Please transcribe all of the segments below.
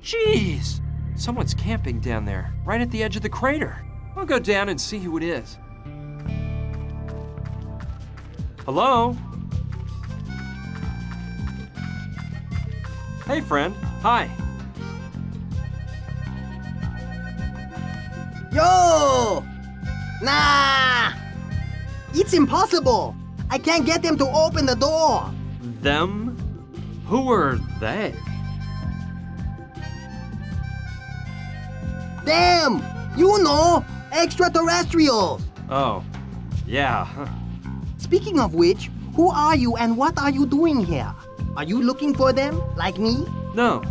Jeez! Someone's camping down there, right at the edge of the crater. I'll go down and see who it is. Hello? Hey, friend. Hi. Yo! Nah! It's impossible! I can't get them to open the door! Them? Who are they? Damn! You know! Extraterrestrials! Oh, yeah. Speaking of which, who are you and what are you doing here? Are you looking for them, like me? No.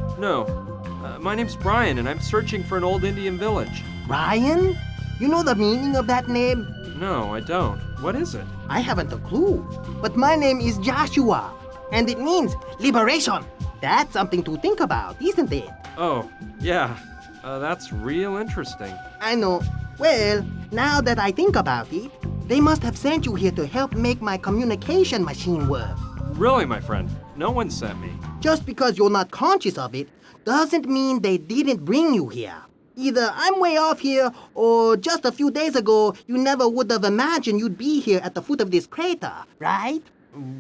My name's Brian, and I'm searching for an old Indian village. Brian? You know the meaning of that name? No, I don't. What is it? I haven't a clue. But my name is Joshua, and it means liberation. That's something to think about, isn't it? Oh, yeah. That's real interesting. I know. Well, now that I think about it, they must have sent you here to help make my communication machine work. Really, my friend? No one sent me. Just because you're not conscious of it doesn't mean they didn't bring you here. Either I'm way off here, or just a few days ago, you never would have imagined you'd be here at the foot of this crater, right?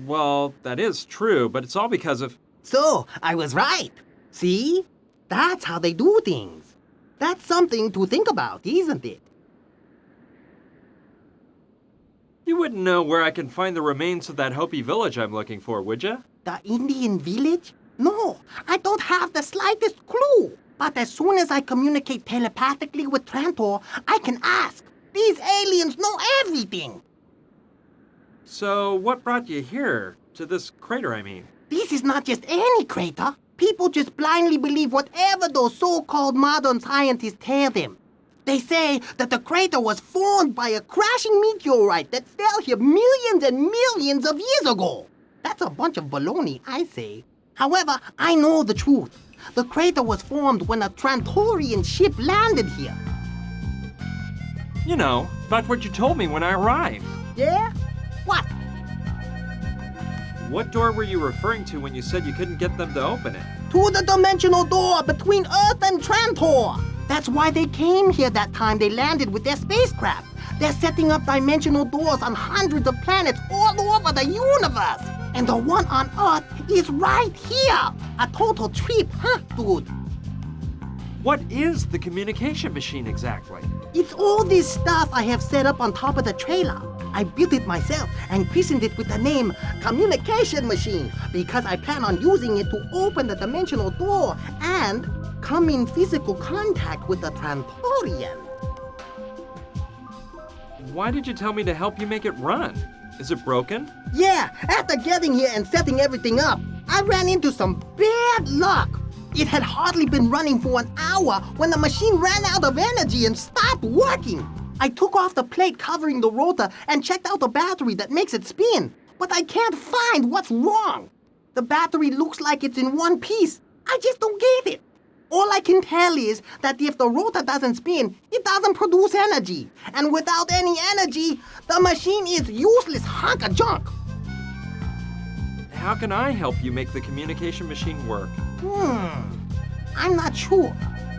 Well, that is true, but it's all because of... So, I was right. See? That's how they do things. That's something to think about, isn't it? You wouldn't know where I can find the remains of that Hopi village I'm looking for, would you? The Indian village? No, I don't have the slightest clue. But as soon as I communicate telepathically with Trantor, I can ask. These aliens know everything. So, what brought you here? To this crater, I mean. This is not just any crater. People just blindly believe whatever those so-called modern scientists tell them. They say that the crater was formed by a crashing meteorite that fell here millions and millions of years ago. That's a bunch of baloney, I say. However, I know the truth. The crater was formed when a Trantorian ship landed here. You know, about what you told me when I arrived. Yeah? What? What door were you referring to when you said you couldn't get them to open it? To the dimensional door between Earth and Trantor. That's why they came here that time they landed with their spacecraft. They're setting up dimensional doors on hundreds of planets all over the universe. And the one on Earth is right here. A total trip, huh, dude? What is the communication machine exactly? It's all this stuff I have set up on top of the trailer. I built it myself and christened it with the name Communication Machine because I plan on using it to open the dimensional door and come in physical contact with the Trantorian. Why did you tell me to help you make it run? Is it broken? Yeah, after getting here and setting everything up, I ran into some bad luck. It had hardly been running for an hour when the machine ran out of energy and stopped working. I took off the plate covering the rotor and checked out the battery that makes it spin, but I can't find what's wrong. The battery looks like it's in one piece. I just don't get it. All I can tell is that if the rotor doesn't spin, it doesn't produce energy. And without any energy, the machine is useless hunk of junk. How can I help you make the communication machine work? I'm not sure.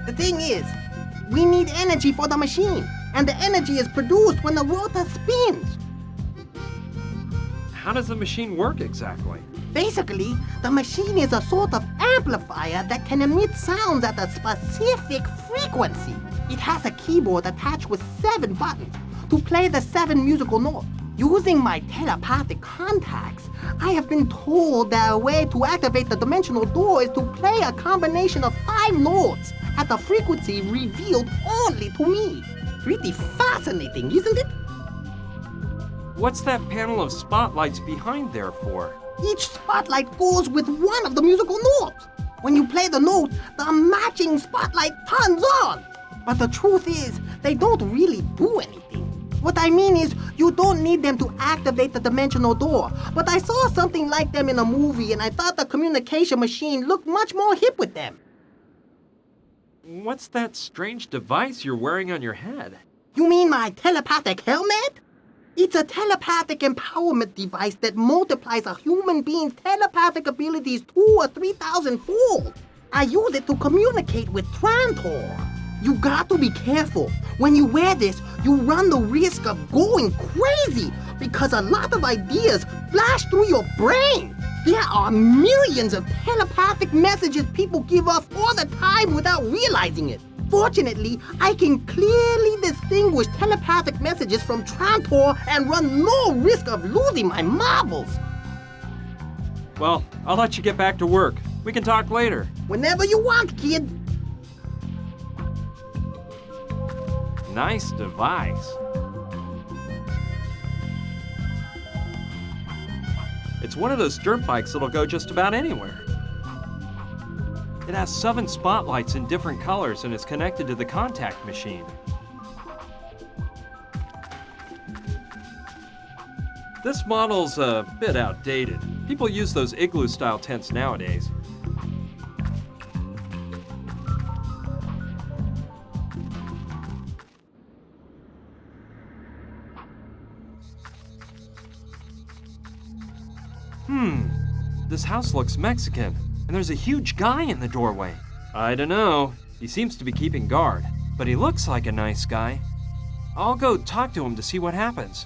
The thing is, we need energy for the machine, and the energy is produced when the rotor spins. How does the machine work exactly? Basically, the machine is a sort of amplifier that can emit sounds at a specific frequency. It has a keyboard attached with 7 buttons to play the 7 musical notes. Using my telepathic contacts, I have been told that a way to activate the dimensional door is to play a combination of 5 notes at a frequency revealed only to me. Pretty fascinating, isn't it? What's that panel of spotlights behind there for? Each spotlight goes with one of the musical notes. When you play the note, the matching spotlight turns on. But the truth is, they don't really do anything. What I mean is, you don't need them to activate the dimensional door. But I saw something like them in a movie, and I thought the communication machine looked much more hip with them. What's that strange device you're wearing on your head? You mean my telepathic helmet? It's a telepathic empowerment device that multiplies a human being's telepathic abilities 2,000 or 3,000-fold. I use it to communicate with Trantor. You got to be careful. When you wear this, you run the risk of going crazy because a lot of ideas flash through your brain. There are millions of telepathic messages people give off all the time without realizing it. Fortunately, I can clearly distinguish telepathic messages from Trantor and run no risk of losing my marbles. Well, I'll let you get back to work. We can talk later. Whenever you want, kid. Nice device. It's one of those dirt bikes that'll go just about anywhere. It has 7 spotlights in different colors and is connected to the contact machine. This model's a bit outdated. People use those igloo-style tents nowadays. This house looks Mexican, and there's a huge guy in the doorway. I don't know. He seems to be keeping guard, but he looks like a nice guy. I'll go talk to him to see what happens.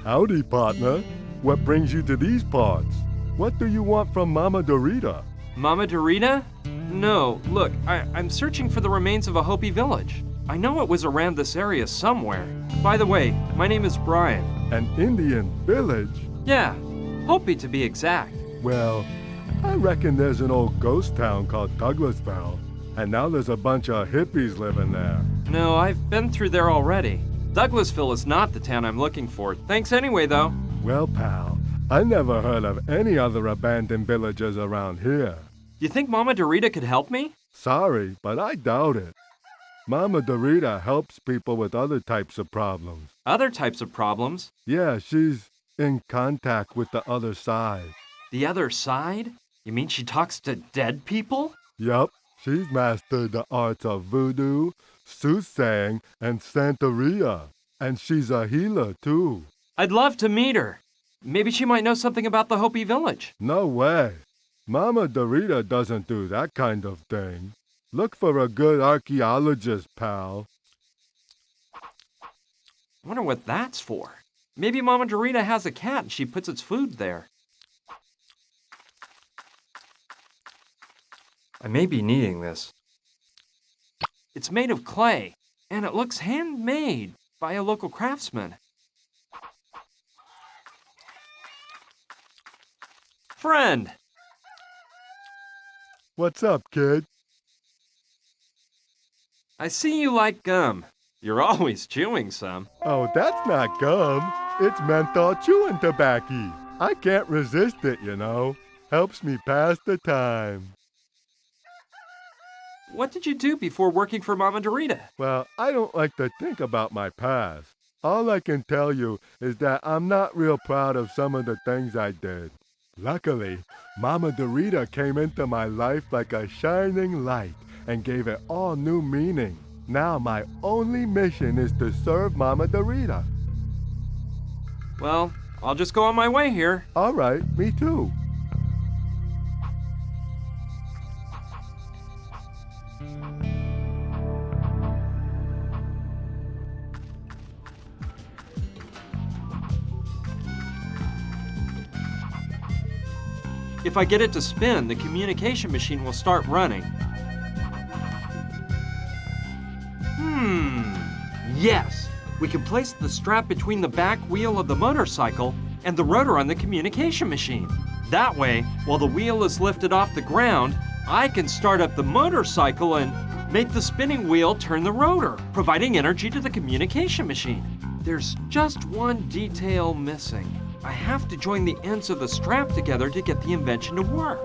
Howdy, partner. What brings you to these parts? What do you want from Mama Dorita? Mama Dorita? No, look, I'm searching for the remains of a Hopi village. I know it was around this area somewhere. By the way, my name is Brian. An Indian village? Yeah, Hopi to be exact. Well, I reckon there's an old ghost town called Douglasville, and now there's a bunch of hippies living there. No, I've been through there already. Douglasville is not the town I'm looking for. Thanks anyway, though. Well, pal, I never heard of any other abandoned villages around here. You think Mama Dorita could help me? Sorry, but I doubt it. Mama Dorita helps people with other types of problems. Other types of problems? Yeah, she's in contact with the other side. The other side? You mean she talks to dead people? Yup, she's mastered the arts of voodoo, soothsaying, and Santeria. And she's a healer, too. I'd love to meet her. Maybe she might know something about the Hopi village. No way. Mama Dorita doesn't do that kind of thing. Look for a good archaeologist, pal. I wonder what that's for. Maybe Mama Dorita has a cat and she puts its food there. I may be needing this. It's made of clay, and it looks handmade by a local craftsman. Friend! What's up, kid? I see you like gum. You're always chewing some. Oh, that's not gum. It's menthol chewing tobacco. I can't resist it, you know. Helps me pass the time. What did you do before working for Mama Dorita? Well, I don't like to think about my past. All I can tell you is that I'm not real proud of some of the things I did. Luckily, Mama Dorita came into my life like a shining light and gave it all new meaning. Now my only mission is to serve Mama Dorita. Well, I'll just go on my way here. All right, me too. If I get it to spin, the communication machine will start running. Yes! We can place the strap between the back wheel of the motorcycle and the rotor on the communication machine. That way, while the wheel is lifted off the ground, I can start up the motorcycle and make the spinning wheel turn the rotor, providing energy to the communication machine. There's just one detail missing. I have to join the ends of the strap together to get the invention to work.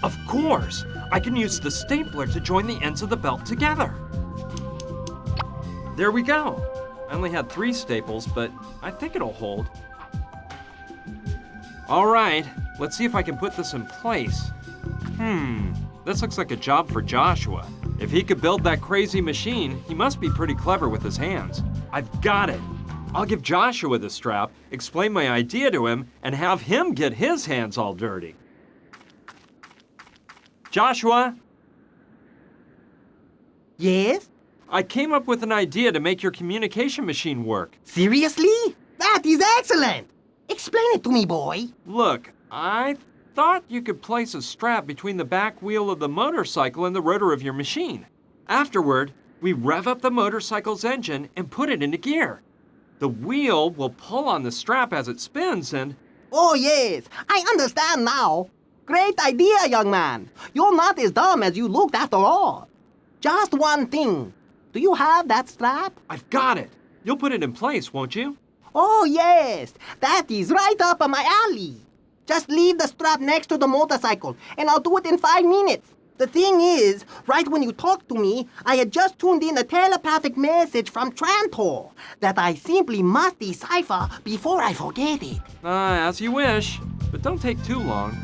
Of course! I can use the stapler to join the ends of the belt together. There we go. I only had 3 staples, but I think it'll hold. All right, let's see if I can put this in place. This looks like a job for Joshua. If he could build that crazy machine, he must be pretty clever with his hands. I've got it. I'll give Joshua the strap, explain my idea to him, and have him get his hands all dirty. Joshua, Yes? I came up with an idea to make your communication machine work. Seriously? That is excellent! Explain it to me, boy. Look, I thought you could place a strap between the back wheel of the motorcycle and the rotor of your machine. Afterward, we rev up the motorcycle's engine and put it into gear. The wheel will pull on the strap as it spins and... Oh, yes. I understand now. Great idea, young man. You're not as dumb as you looked after all. Just one thing. Do you have that strap? I've got it. You'll put it in place, won't you? Oh, yes. That is right up my alley. Just leave the strap next to the motorcycle, and I'll do it in 5 minutes. The thing is, right when you talked to me, I had just tuned in a telepathic message from Trantor that I simply must decipher before I forget it. As you wish, but don't take too long.